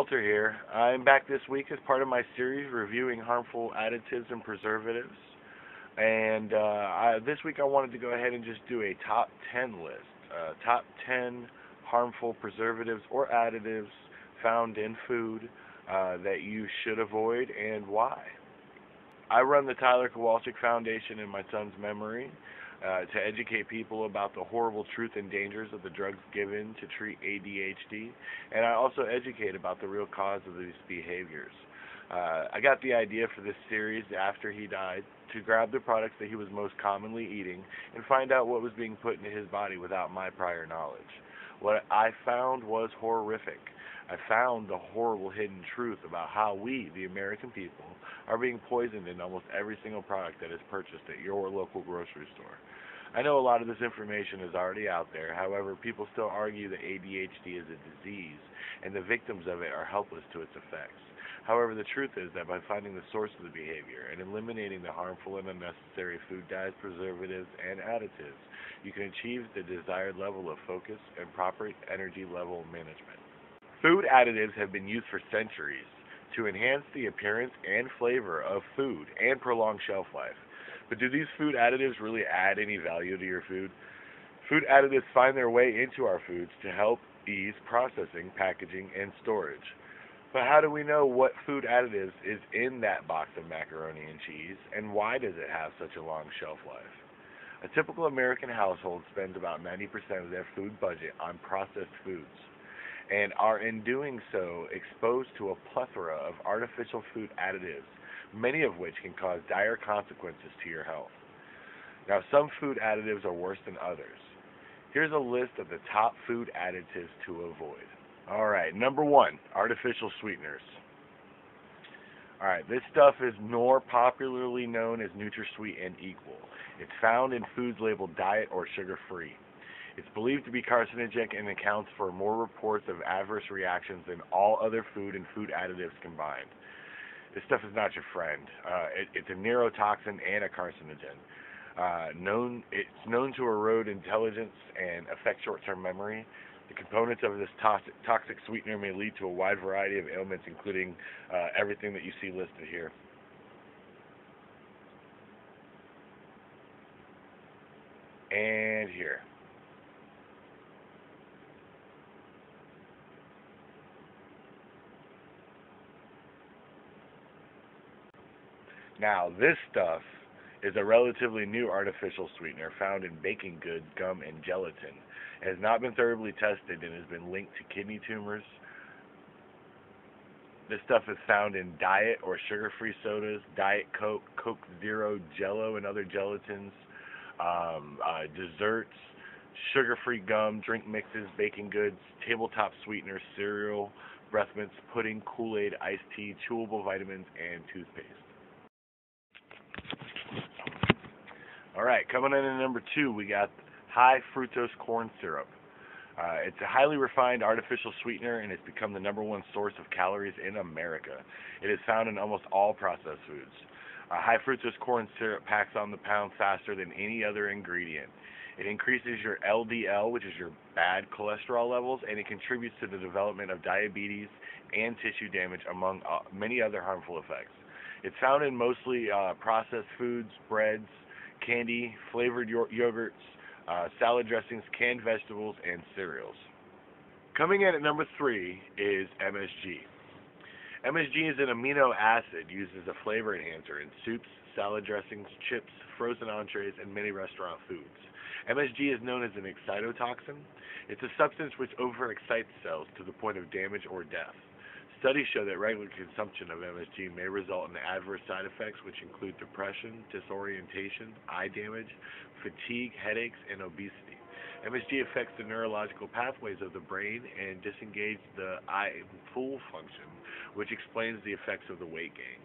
Walter here. I'm back this week as part of my series reviewing harmful additives and preservatives. And this week I wanted to go ahead and just do a top 10 list. Top 10 harmful preservatives or additives found in food that you should avoid and why. I run the Tyler Kowalczyk Foundation in my son's memory to educate people about the horrible truth and dangers of the drugs given to treat ADHD, and I also educate about the real cause of these behaviors. I got the idea for this series after he died to grab the products that he was most commonly eating and find out what was being put into his body without my prior knowledge. What I found was horrific. I found the horrible hidden truth about how we, the American people, are being poisoned in almost every single product that is purchased at your local grocery store. I know a lot of this information is already out there. However, people still argue that ADHD is a disease and the victims of it are helpless to its effects. However, the truth is that by finding the source of the behavior and eliminating the harmful and unnecessary food dyes, preservatives, and additives, you can achieve the desired level of focus and proper energy level management. Food additives have been used for centuries to enhance the appearance and flavor of food and prolong shelf life. But do these food additives really add any value to your food? Food additives find their way into our foods to help ease processing, packaging, and storage. But how do we know what food additives is in that box of macaroni and cheese, and why does it have such a long shelf life? A typical American household spends about 90% of their food budget on processed foods, and are in doing so exposed to a plethora of artificial food additives, many of which can cause dire consequences to your health. Now, some food additives are worse than others. Here's a list of the top food additives to avoid. Alright, number 1, artificial sweeteners. Alright, this stuff is more popularly known as NutraSweet and Equal. It's found in foods labeled diet or sugar-free. It's believed to be carcinogenic and accounts for more reports of adverse reactions than all other food and food additives combined. This stuff is not your friend. It's a neurotoxin and a carcinogen. It's known to erode intelligence and affect short-term memory. The components of this toxic sweetener may lead to a wide variety of ailments, including everything that you see listed here. And here. Now, this stuff is a relatively new artificial sweetener found in baking goods, gum, and gelatin. It has not been thoroughly tested and has been linked to kidney tumors. This stuff is found in diet or sugar-free sodas, Diet Coke, Coke Zero, Jello, and other gelatins, desserts, sugar-free gum, drink mixes, baking goods, tabletop sweeteners, cereal, breath mints, pudding, Kool-Aid, iced tea, chewable vitamins, and toothpaste. Alright, coming in at number 2, we got high fructose corn syrup. It's a highly refined artificial sweetener and it's become the number 1 source of calories in America. It is found in almost all processed foods. High fructose corn syrup packs on the pound faster than any other ingredient. It increases your LDL, which is your bad cholesterol levels, and it contributes to the development of diabetes and tissue damage, among many other harmful effects. It's found in mostly processed foods, breads, candy, flavored yogurts, salad dressings, canned vegetables, and cereals. Coming in at number 3 is MSG. MSG is an amino acid used as a flavor enhancer in soups, salad dressings, chips, frozen entrees, and many restaurant foods. MSG is known as an excitotoxin. It's a substance which overexcites cells to the point of damage or death. Studies show that regular consumption of MSG may result in adverse side effects which include depression, disorientation, eye damage, fatigue, headaches, and obesity. MSG affects the neurological pathways of the brain and disengages the eye full function, which explains the effects of the weight gain.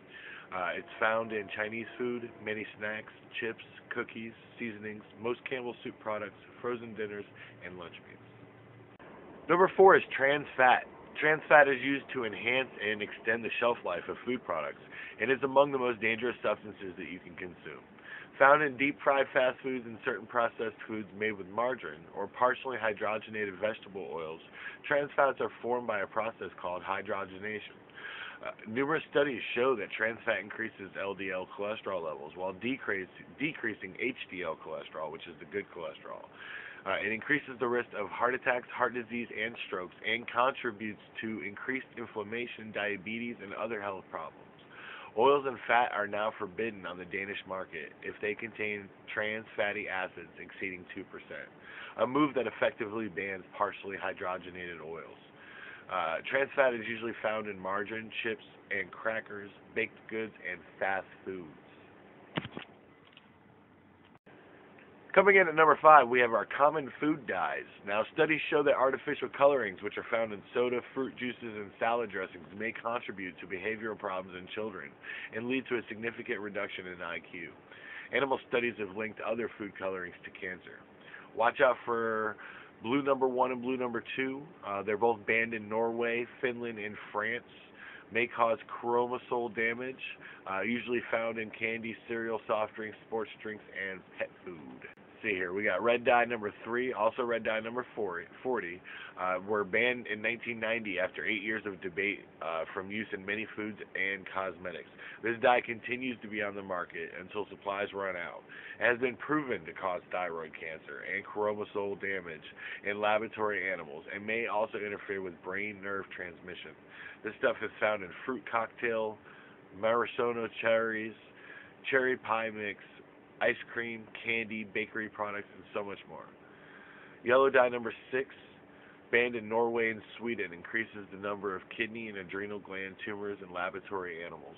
It's found in Chinese food, many snacks, chips, cookies, seasonings, most Campbell's soup products, frozen dinners, and lunch meats. Number 4 is trans fat. Trans fat is used to enhance and extend the shelf life of food products and is among the most dangerous substances that you can consume. Found in deep-fried fast foods and certain processed foods made with margarine or partially hydrogenated vegetable oils, trans fats are formed by a process called hydrogenation. Numerous studies show that trans fat increases LDL cholesterol levels while decreasing HDL cholesterol, which is the good cholesterol. It increases the risk of heart attacks, heart disease, and strokes, and contributes to increased inflammation, diabetes, and other health problems. Oils and fat are now forbidden on the Danish market if they contain trans fatty acids exceeding 2%, a move that effectively bans partially hydrogenated oils. Trans fat is usually found in margarine, chips, and crackers, baked goods, and fast foods. Coming in at number 5, we have our common food dyes. Now, studies show that artificial colorings, which are found in soda, fruit juices, and salad dressings, may contribute to behavioral problems in children and lead to a significant reduction in IQ. Animal studies have linked other food colorings to cancer. Watch out for blue number 1 and blue number 2. They're both banned in Norway, Finland, and France. May cause chromosome damage, usually found in candy, cereal, soft drinks, sports drinks, and pet food. See here, we got red dye number 3, also red dye number 40, were banned in 1990 after 8 years of debate from use in many foods and cosmetics. This dye continues to be on the market until supplies run out. It has been proven to cause thyroid cancer and chromosome damage in laboratory animals and may also interfere with brain-nerve transmission. This stuff is found in fruit cocktail, maraschino cherries, cherry pie mix, ice cream, candy, bakery products, and so much more. Yellow dye number 6, banned in Norway and Sweden, increases the number of kidney and adrenal gland tumors in laboratory animals.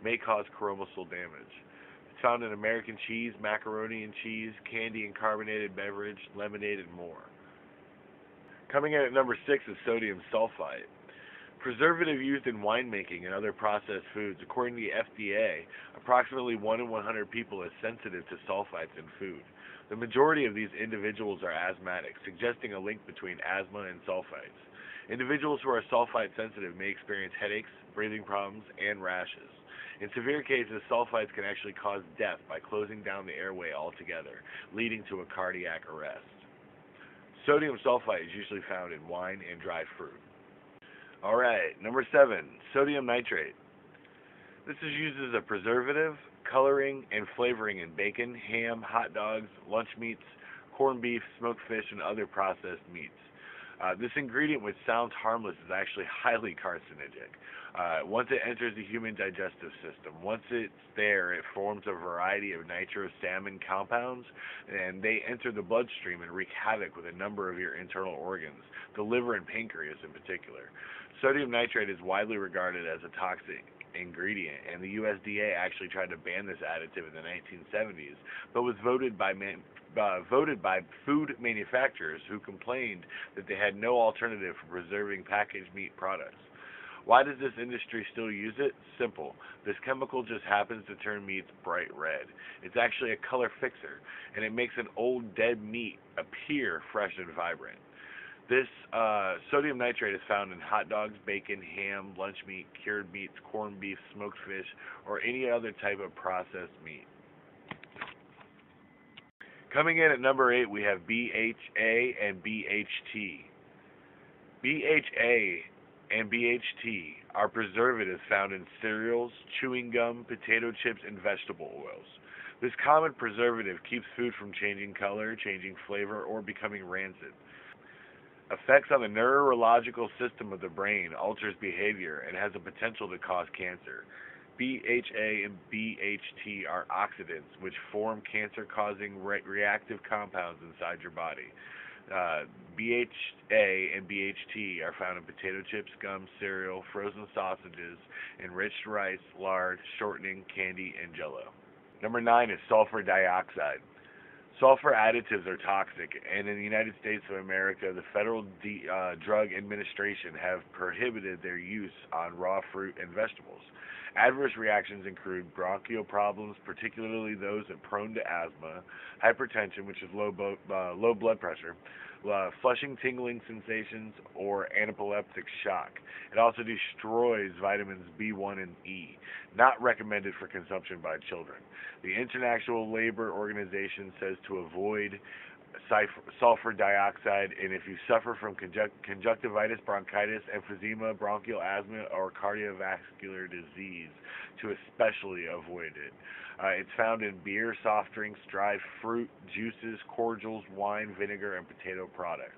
May cause chromosome damage. It's found in American cheese, macaroni and cheese, candy and carbonated beverage, lemonade, and more. Coming in at number 6 is sodium sulfite. Preservative used in winemaking and other processed foods. According to the FDA, approximately 1 in 100 people is sensitive to sulfites in food. The majority of these individuals are asthmatic, suggesting a link between asthma and sulfites. Individuals who are sulfite sensitive may experience headaches, breathing problems, and rashes. In severe cases, sulfites can actually cause death by closing down the airway altogether, leading to a cardiac arrest. Sodium sulfite is usually found in wine and dried fruit. Alright, number 7, sodium nitrate. This is used as a preservative, coloring, and flavoring in bacon, ham, hot dogs, lunch meats, corned beef, smoked fish, and other processed meats. This ingredient, which sounds harmless, is actually highly carcinogenic. Once it enters the human digestive system, once it's there, it forms a variety of nitrosamine compounds, and they enter the bloodstream and wreak havoc with a number of your internal organs, the liver and pancreas in particular. Sodium nitrate is widely regarded as a toxic ingredient, and the USDA actually tried to ban this additive in the 1970s, but was voted by food manufacturers who complained that they had no alternative for preserving packaged meat products. Why does this industry still use it? Simple. This chemical just happens to turn meats bright red. It's actually a color fixer, and it makes an old dead meat appear fresh and vibrant. This sodium nitrate is found in hot dogs, bacon, ham, lunch meat, cured meats, corned beef, smoked fish, or any other type of processed meat. Coming in at number 8, we have BHA and BHT. BHA and BHT are preservatives found in cereals, chewing gum, potato chips, and vegetable oils. This common preservative keeps food from changing color, changing flavor, or becoming rancid. Effects on the neurological system of the brain, alters behavior, and has the potential to cause cancer. BHA and BHT are oxidants which form cancer-causing reactive compounds inside your body. BHA and BHT are found in potato chips, gum, cereal, frozen sausages, enriched rice, lard, shortening, candy, and jello. Number 9 is sulfur dioxide. Sulfur additives are toxic, and in the United States of America, the Federal Drug Administration have prohibited their use on raw fruit and vegetables. Adverse reactions include bronchial problems, particularly those prone to asthma, hypertension, which is low blood pressure, flushing, tingling sensations, or anaphylactic shock. It also destroys vitamins B1 and E, not recommended for consumption by children. The International Labor Organization says to avoid sulfur dioxide, and if you suffer from conjunctivitis, bronchitis, emphysema, bronchial asthma, or cardiovascular disease, to especially avoid it. It's found in beer, soft drinks, dried fruit, juices, cordials, wine, vinegar, and potato products.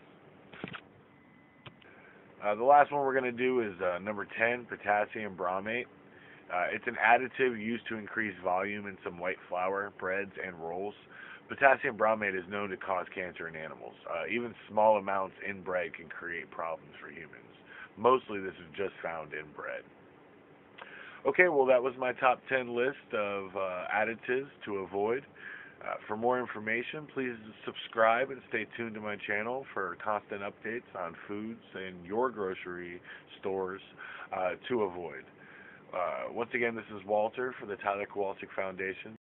The last one we're going to do is number 10, potassium bromate. It's an additive used to increase volume in some white flour, breads, and rolls. Potassium bromate is known to cause cancer in animals. Even small amounts in bread can create problems for humans. Mostly this is just found in bread. Okay, well that was my top 10 list of additives to avoid. For more information, please subscribe and stay tuned to my channel for constant updates on foods in your grocery stores to avoid. Once again, this is Walter for the Tyler Kowalczyk Foundation.